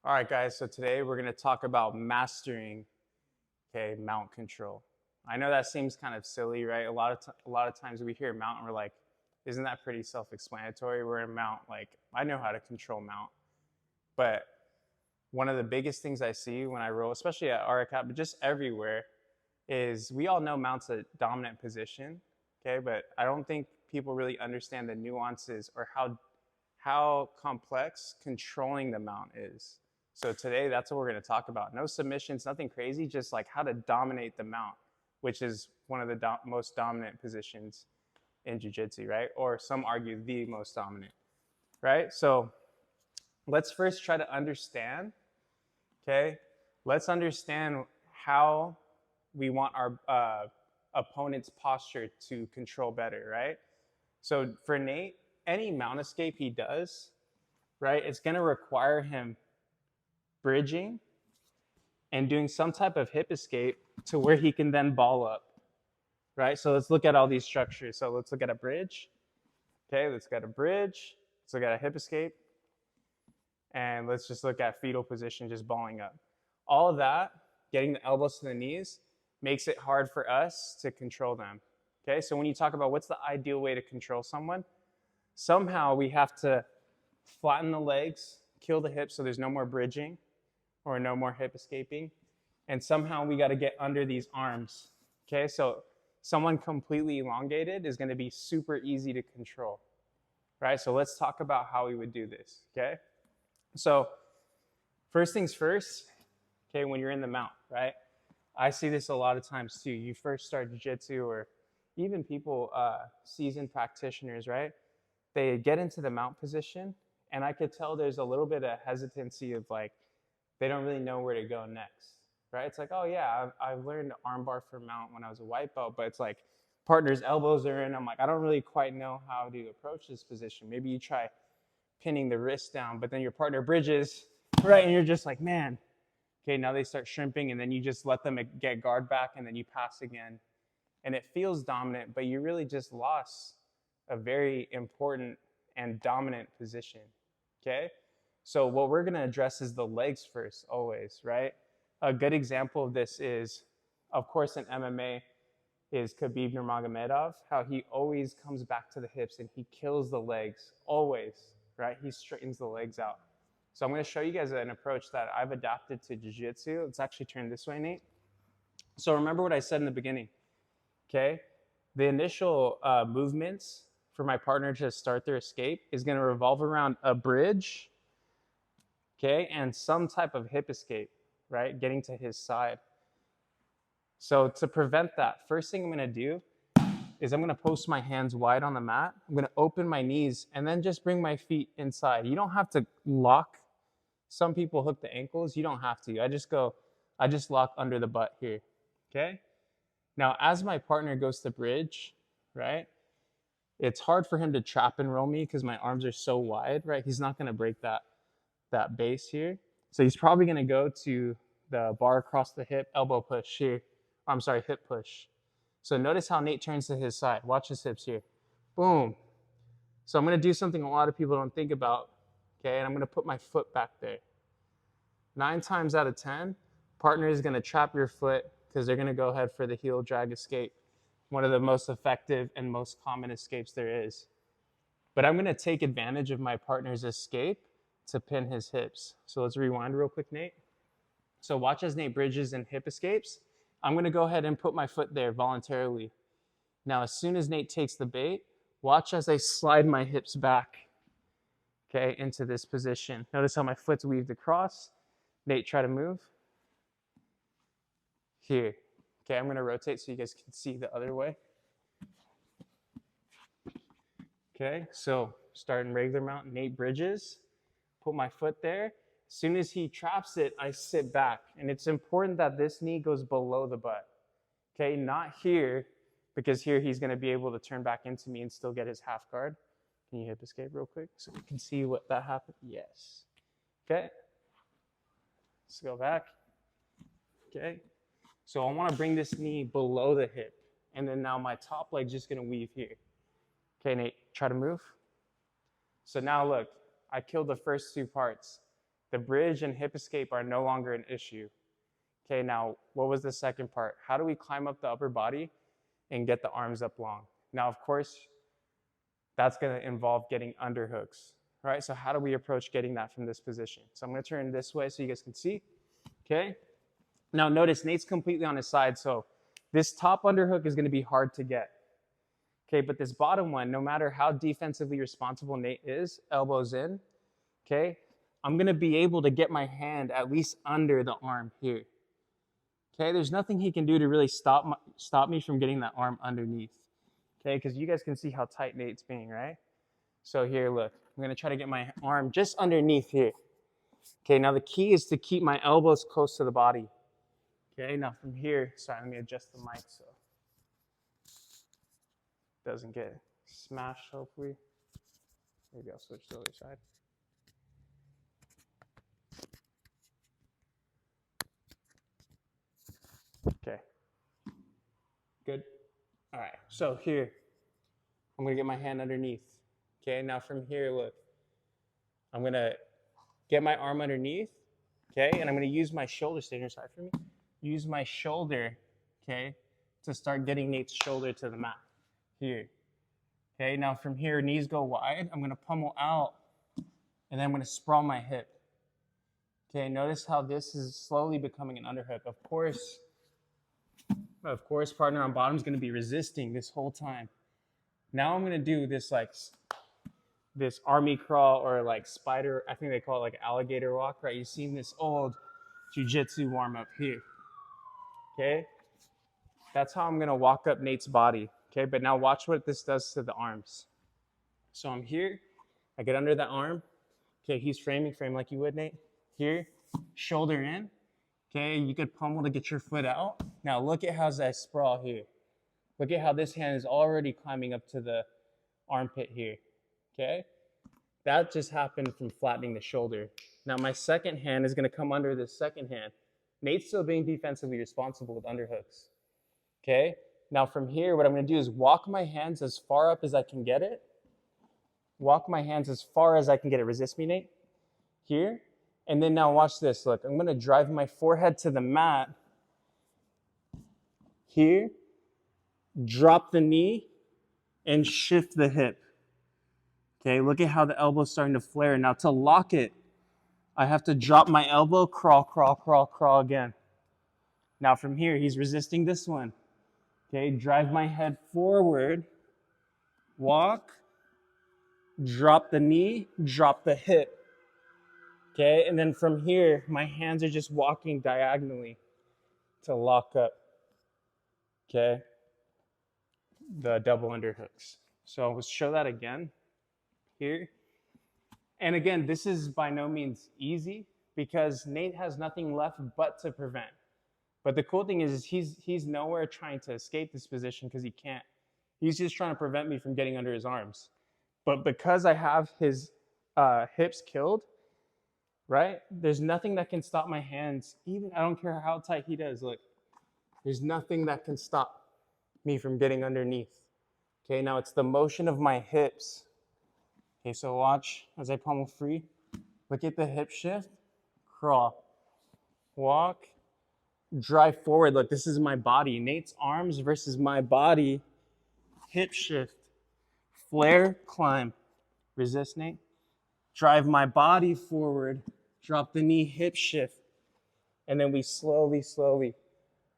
All right, guys, so today we're going to talk about mastering, mount control. I know that seems kind of silly, right? A lot of times we hear mount and we're like, isn't that pretty self-explanatory? We're in mount, like, I know how to control mount. But one of the biggest things I see when I roll, especially at RCAP, but just everywhere, is we all know mount's a dominant position, okay? But I don't think people really understand the nuances or how complex controlling the mount is. So today, that's what we're going to talk about. No submissions, nothing crazy, just like how to dominate the mount, which is one of the most dominant positions in jiu-jitsu, right? Or some argue the most dominant, right? So let's first try to understand, okay? Let's understand how we want our opponent's posture to control better, right? So for Nate, any mount escape he does, right, it's going to require him bridging and doing some type of hip escape to where he can then ball up, right? So let's look at all these structures. So let's look at a bridge. Okay, let's get a bridge. Let's look at a hip escape. And let's just look at fetal position, just balling up. All of that, getting the elbows to the knees, makes it hard for us to control them. Okay, so when you talk about what's the ideal way to control someone, somehow we have to flatten the legs, kill the hips so there's no more bridging or no more hip escaping. And somehow we got to get under these arms. Okay, so someone completely elongated is going to be super easy to control, right? So let's talk about how we would do this, okay? So first things first, okay, when you're in the mount, right? I see this a lot of times too. You first start jiu-jitsu or even people, seasoned practitioners, right? They get into the mount position and I could tell there's a little bit of hesitancy of like, they don't really know where to go next, right? It's like, oh yeah, I've learned armbar for mount when I was a white belt, but it's like partner's elbows are in. I'm like, I don't really quite know how to approach this position. Maybe you try pinning the wrist down, but then your partner bridges, right? And you're just like, man, okay, now they start shrimping and then you just let them get guard back and then you pass again. And it feels dominant, but you really just lost a very important and dominant position, okay? So what we're going to address is the legs first, always, right? A good example of this is, of course, in MMA, is Khabib Nurmagomedov, how he always comes back to the hips and he kills the legs, always, right? He straightens the legs out. So I'm going to show you guys an approach that I've adapted to jiu-jitsu. Let's actually turn this way, Nate. So remember what I said in the beginning, okay? The initial movements for my partner to start their escape is going to revolve around a bridge, okay, and some type of hip escape, right, getting to his side. So to prevent that, first thing I'm going to do is I'm going to post my hands wide on the mat. I'm going to open my knees and then just bring my feet inside. You don't have to lock. Some people hook the ankles. You don't have to. I just lock under the butt here, okay? Now, as my partner goes to bridge, right, it's hard for him to trap and roll me because my arms are so wide, right? He's not going to break that base here. So he's probably going to go to the bar across the hip, elbow push here. I'm sorry, hip push. So notice how Nate turns to his side. Watch his hips here. Boom. So I'm going to do something a lot of people don't think about, okay? And I'm going to put my foot back there. 9 times out of 10, partner is going to trap your foot because they're going to go ahead for the heel drag escape, one of the most effective and most common escapes there is. But I'm going to take advantage of my partner's escape to pin his hips. So let's rewind real quick, Nate. So watch as Nate bridges and hip escapes. I'm going to go ahead and put my foot there voluntarily. Now, as soon as Nate takes the bait, watch as I slide my hips back, okay, into this position. Notice how my foot's weaved across. Nate, try to move. Here. Okay, I'm going to rotate so you guys can see the other way. Okay, so starting regular mount, Nate bridges. Put my foot there. As soon as he traps it, I sit back. And it's important that this knee goes below the butt. Okay, not here, because here he's going to be able to turn back into me and still get his half guard. Can you hip escape real quick so you can see what that happened? Yes. Okay. Let's go back. Okay. So I want to bring this knee below the hip. And then now my top leg's just going to weave here. Okay, Nate, try to move. So now look, I killed the first 2 parts. The bridge and hip escape are no longer an issue. Okay, now what was the second part? How do we climb up the upper body and get the arms up long? Now, of course, that's going to involve getting underhooks, right? So how do we approach getting that from this position? So I'm going to turn this way so you guys can see. Okay. Now notice Nate's completely on his side, so this top underhook is going to be hard to get. Okay, but this bottom one, no matter how defensively responsible Nate is, elbows in, okay, I'm going to be able to get my hand at least under the arm here. Okay, there's nothing he can do to really stop me from getting that arm underneath. Okay, because you guys can see how tight Nate's being, right? So here, look, I'm going to try to get my arm just underneath here. Okay, now the key is to keep my elbows close to the body. Okay, now from here, sorry, let me adjust the mic so it doesn't get smashed, hopefully. Maybe I'll switch to the other side. Okay, good. All right, so here, I'm gonna get my hand underneath. Okay, now from here, look, I'm gonna get my arm underneath, okay, and I'm gonna use my shoulder, stay on your side for me, use my shoulder, okay, to start getting Nate's shoulder to the mat, here. Okay, now from here, knees go wide, I'm gonna pummel out, and then I'm gonna sprawl my hip. Okay, notice how this is slowly becoming an underhook. Of course, partner on bottom is gonna be resisting this whole time. Now I'm gonna do this like, this army crawl or like spider, I think they call it like alligator walk, right? You've seen this old jiu-jitsu warm up here, okay? That's how I'm gonna walk up Nate's body, okay? But now watch what this does to the arms. So I'm here, I get under that arm, okay, he's frame like you would, Nate. Here, shoulder in, okay, you could pummel to get your foot out. Now look at how I sprawl here. Look at how this hand is already climbing up to the armpit here, okay? That just happened from flattening the shoulder. Now my second hand is gonna come under this second hand. Nate's still being defensively responsible with underhooks, okay? Now from here, what I'm gonna do is walk my hands as far up as I can get it. Walk my hands as far as I can get it. Resist me, Nate. Here. And then now watch this. Look, I'm gonna drive my forehead to the mat. Here. Drop the knee and shift the hip. Okay, look at how the elbow's starting to flare. Now to lock it, I have to drop my elbow, crawl, crawl, crawl, crawl again. Now from here, he's resisting this one. Okay, drive my head forward, walk, drop the knee, drop the hip. Okay, and then from here, my hands are just walking diagonally to lock up, okay, the double underhooks. So I'll show that again here. And again, this is by no means easy because Nate has nothing left but to prevent. But the cool thing is he's nowhere trying to escape this position because he can't. He's just trying to prevent me from getting under his arms. But because I have his hips killed, right? There's nothing that can stop my hands. Even, I don't care how tight he does, look. There's nothing that can stop me from getting underneath. Okay, now it's the motion of my hips. Okay, so watch as I pummel free. Look at the hip shift, crawl, walk, drive forward. Look, this is my body. Nate's arms versus my body. Hip shift, flare, climb. Resist, Nate. Drive my body forward, drop the knee, hip shift. And then we slowly, slowly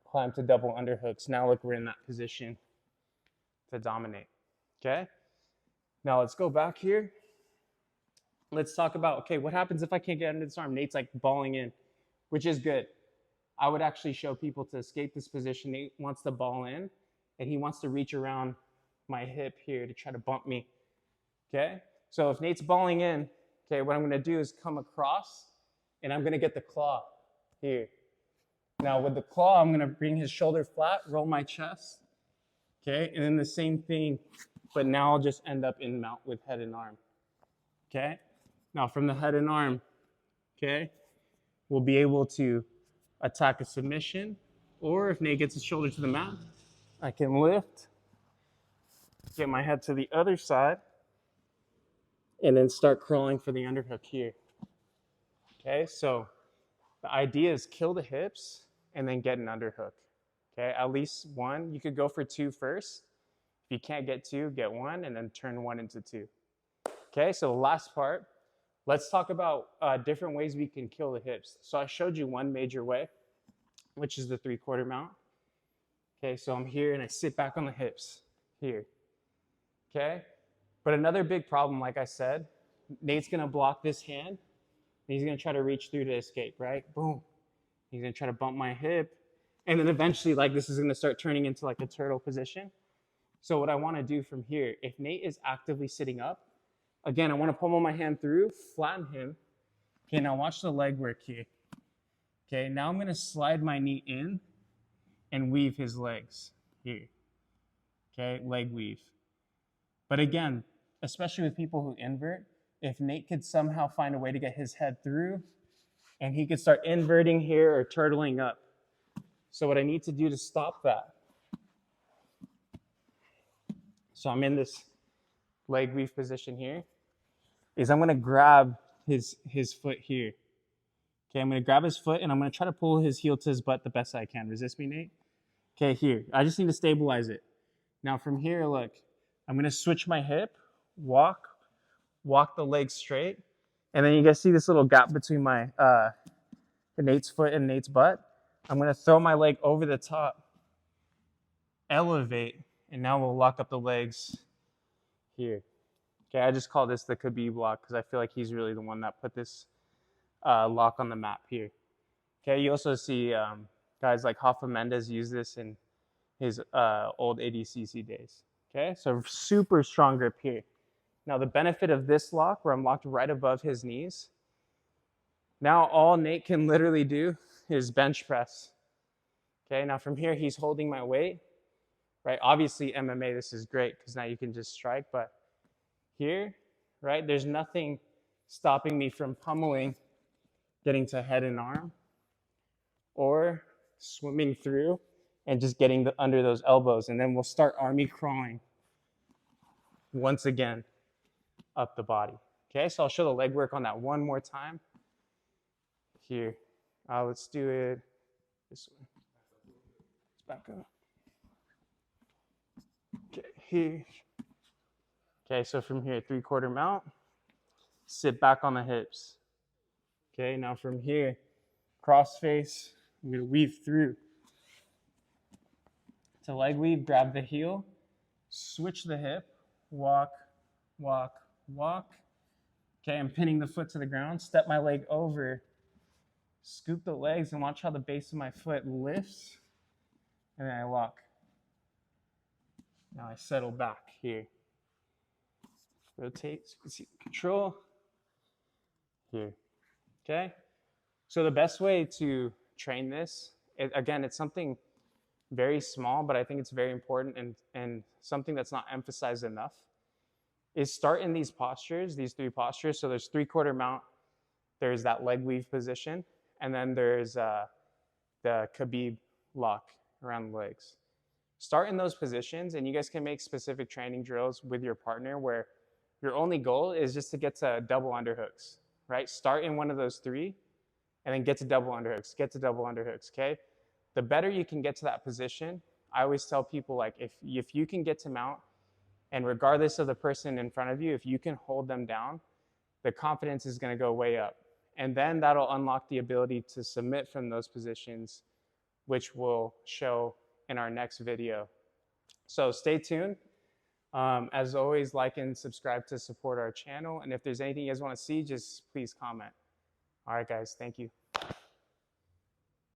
climb to double underhooks. Now look, we're in that position to dominate, okay? Now let's go back here. Let's talk about, okay, what happens if I can't get under this arm? Nate's like balling in, which is good. I would actually show people to escape this position. Nate wants to ball in, and he wants to reach around my hip here to try to bump me, okay? So if Nate's balling in, okay, what I'm gonna do is come across, and I'm gonna get the claw here. Now with the claw, I'm gonna bring his shoulder flat, roll my chest, okay? And then the same thing, but now I'll just end up in mount with head and arm, okay? Now from the head and arm, okay, we'll be able to attack a submission, or if Nate gets his shoulder to the mat, I can lift, get my head to the other side, and then start crawling for the underhook here. Okay, so the idea is kill the hips and then get an underhook. Okay, at least one. You could go for two first. If you can't get two, get one and then turn one into two. Okay, so the last part, let's talk about different ways we can kill the hips. So I showed you one major way, which is the 3/4 mount. Okay, so I'm here and I sit back on the hips here. Okay, but another big problem, like I said, Nate's gonna block this hand and he's gonna try to reach through to escape, right? Boom. He's gonna try to bump my hip. And then eventually, like, this is gonna start turning into like a turtle position. So what I wanna do from here, if Nate is actively sitting up, again, I wanna pummel my hand through, flatten him. Okay, now watch the leg work here. Okay, now I'm gonna slide my knee in and weave his legs here. Okay, leg weave. But again, especially with people who invert, if Nate could somehow find a way to get his head through and he could start inverting here or turtling up. So what I need to do to stop that, so I'm in this leg weave position here, is I'm gonna grab his foot here. Okay, I'm gonna grab his foot and I'm gonna try to pull his heel to his butt the best I can. Resist me, Nate? Okay, here. I just need to stabilize it. Now from here, look, I'm gonna switch my hip, walk the leg straight, and then you guys see this little gap between my Nate's foot and Nate's butt. I'm gonna throw my leg over the top, elevate, and now we'll lock up the legs here. Okay, I just call this the Khabib lock because I feel like he's really the one that put this lock on the map here. Okay, you also see guys like Rafa Mendes use this in his old ADCC days. Okay, so super strong grip here. Now the benefit of this lock, where I'm locked right above his knees, now all Nate can literally do is bench press. Okay, now from here he's holding my weight, right? Obviously MMA, this is great because now you can just strike, but here, right, there's nothing stopping me from pummeling, getting to head and arm, or swimming through and just getting under those elbows. And then we'll start army crawling once again up the body. Okay, so I'll show the leg work on that one more time. Here, let's do it this way. Let's back up. Okay, here. Okay, so from here, 3/4 mount, sit back on the hips. Okay, now from here, cross face, I'm gonna weave through. To leg weave, grab the heel, switch the hip, walk, walk, walk. Okay, I'm pinning the foot to the ground, step my leg over, scoop the legs, and watch how the base of my foot lifts, and then I lock. Now I settle back here. Rotate, so you can see the control here. Okay, so the best way to train this, again, it's something very small, but I think it's very important and something that's not emphasized enough, is start in these postures, these three postures. So there's 3/4 mount, there's that leg weave position, and then there's the Khabib lock around the legs. Start in those positions, and you guys can make specific training drills with your partner where your only goal is just to get to double underhooks, right? Start in one of those three, and then get to double underhooks, get to double underhooks, okay? The better you can get to that position, I always tell people, like, if you can get to mount, and regardless of the person in front of you, if you can hold them down, the confidence is gonna go way up. And then that'll unlock the ability to submit from those positions, which we'll show in our next video. So stay tuned. As always, like and subscribe to support our channel. And if there's anything you guys wanna see, just please comment. All right, guys, thank you.